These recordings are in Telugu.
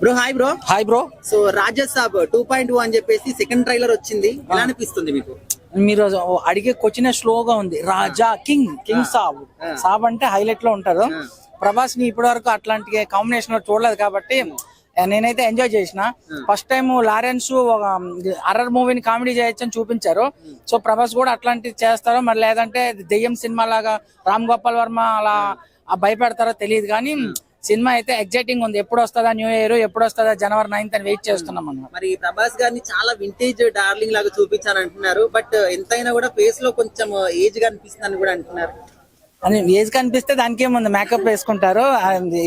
Bro hi bro. Hi bro. So Raja Saab 2.2 అని చెప్పేసి సెకండ్ ట్రైలర్ వచ్చింది, ఎలా అనిపిస్తుంది మీకు? మీరు అడిగే క్వశ్చన్ స్లోగా ఉంది. రాజా కింగ్ సాబ్. సాబ్ అంటే హైలైట్ లో ఉంటారు. ప్రభాస్ ని ఇప్పటి వరకు అట్లాంటి కాంబినేషన్ లో చూడలేదు కాబట్టి నేనైతే ఎంజాయ్ చేసిన. ఫస్ట్ టైం లారెన్స్ హర్రర్ మూవీని కామెడీ చేయొచ్చని చూపించారు. సో ప్రభాస్ కూడా అట్లాంటివి చేస్తారో మరి లేదంటే దెయ్యం సినిమా లాగా రామ్ గోపాల్ వర్మ అలా భయపెడతారో తెలియదు కానీ సినిమా అయితే ఎగ్జైటింగ్ ఉంది. ఎప్పుడు వస్తుందా న్యూ ఇయర్, ఎప్పుడు వస్తుందా January 9th అని వెయిట్ చేస్తున్నాం అన్నమాట. మరి ప్రభాస్ గారిని చాలా వింటేజ్ డార్లింగ్ లాగా చూపించాను అంటున్నారు, బట్ ఎంతైనా కూడా ఫేస్ లో కొంచెం ఏజ్ గా అనిపిస్తుంది అని కూడా అంటున్నారు. అని ఏజ్ కనిపిస్తే దానికి ఏముంది, మేకప్ వేసుకుంటారు.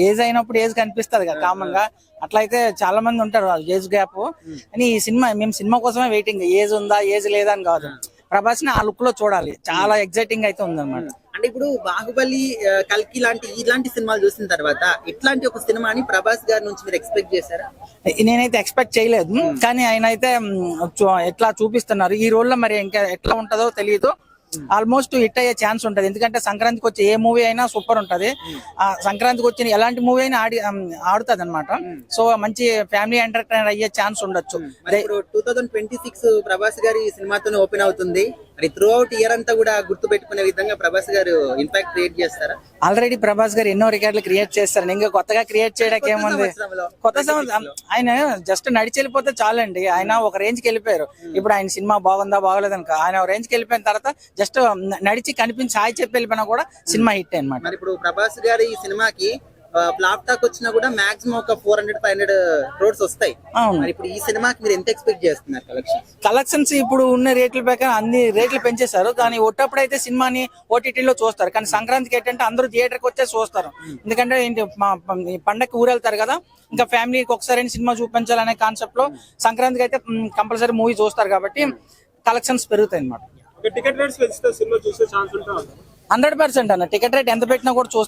ఏజ్ అయినప్పుడు ఏజ్ కనిపిస్తుంది కదా కామన్ గా. అట్లయితే చాలా మంది ఉంటారు ఏజ్ గ్యాప్. అని ఈ సినిమా మేము సినిమా కోసమే వెయిటింగ్. ఏజ్ ఉందా ఏజ్ లేదా అని కాదు, ప్రభాస్ ని ఆ లుక్ లో చూడాలి. చాలా ఎగ్జైటింగ్ అయితే ఉందన్నమాట. అంటే ఇప్పుడు బాహుబలి, కల్కి ఇలాంటి సినిమాలు చూసిన తర్వాత ఇట్లాంటి ఒక సినిమాని ప్రభాస్ గారి నుంచి మీరు ఎక్స్పెక్ట్ చేశారా? నేనైతే ఎక్స్పెక్ట్ చేయలేదు, కానీ ఆయన అయితే ఎట్లా చూపిస్తున్నారు ఈ రోల్ లో. మరి ఇంకా ఎట్లా ఉంటుందో తెలియదు. ఆల్మోస్ట్ హిట్ అయ్యే ఛాన్స్ ఉంటది, ఎందుకంటే సంక్రాంతికి వచ్చే ఏ మూవీ అయినా సూపర్ ఉంటది. సంక్రాంతికి వచ్చిన ఎలాంటి మూవీ అయినా ఆడుతుంది అనమాట. సో మంచి ఫ్యామిలీ ఎంటర్టైనర్ అయ్యే ఛాన్స్ ఉండొచ్చు. 2026 ప్రభాస్ గారి సినిమాతోనే ఓపెన్ అవుతుంది. మరి త్రూ అవుట్ ఇయర్ అంతా కూడా గుర్తు పెట్టుకునే విధంగా ప్రభాస్ గారు ఇంపాక్ట్ క్రియేట్ చేస్తారా? ఆల్రెడీ ప్రభాస్ గారు ఎన్నో రికార్డులు క్రియేట్ చేస్తారు. ఇంకా కొత్తగా క్రియేట్ చేయడానికి ఏముంది? కొత్త సంవత్సరం ఆయన జస్ట్ నడిచి వెళ్ళిపోతే చాలండి. ఆయన ఒక రేంజ్ కి వెళ్ళిపోయారు. ఇప్పుడు ఆయన సినిమా బాగుందా బాగోలేదనుకో, ఆయన ఒక రేంజ్ కి వెళ్ళిపోయిన తర్వాత జస్ట్ నడిచి కనిపించి హాయ్ చెప్పి వెళ్ళిపోయినా కూడా సినిమా హిట్ అన్నమాట. మరి ఇప్పుడు ప్రభాస్ గారి ఈ సినిమాకి ఫ్లాప్ టాక్ వచ్చినా కూడా మాక్సిమం ఒక 400-500 crores వస్తాయి. మరి ఇప్పుడు ఈ సినిమాకి మీరు ఎంత ఎక్స్పెక్ట్ చేస్తున్నారు కలెక్షన్స్? ఇప్పుడు ఉన్న రేట్ల ప్రకారం అన్ని రేట్లు పెంచేశారు, కానీ ఒట్టప్పుడు అయితే సినిమాని ఓటీటీలో చూస్తారు. కానీ సంక్రాంతికి ఏంటంటే అందరూ థియేటర్కి వచ్చే చూస్తారు. ఎందుకంటే పండగకి ఊరెళ్తారు కదా, ఇంకా ఫ్యామిలీకి ఒకసారి సినిమా చూపించాలనే కాన్సెప్ట్ లో సంక్రాంతికి అయితే కంపల్సరీ మూవీ చూస్తారు కాబట్టి కలెక్షన్స్ పెరుగుతాయి అన్నమాట. 100% అన్న. టికెట్ రేట్ ఎంత పెట్టినా కూడా చూస్తారు.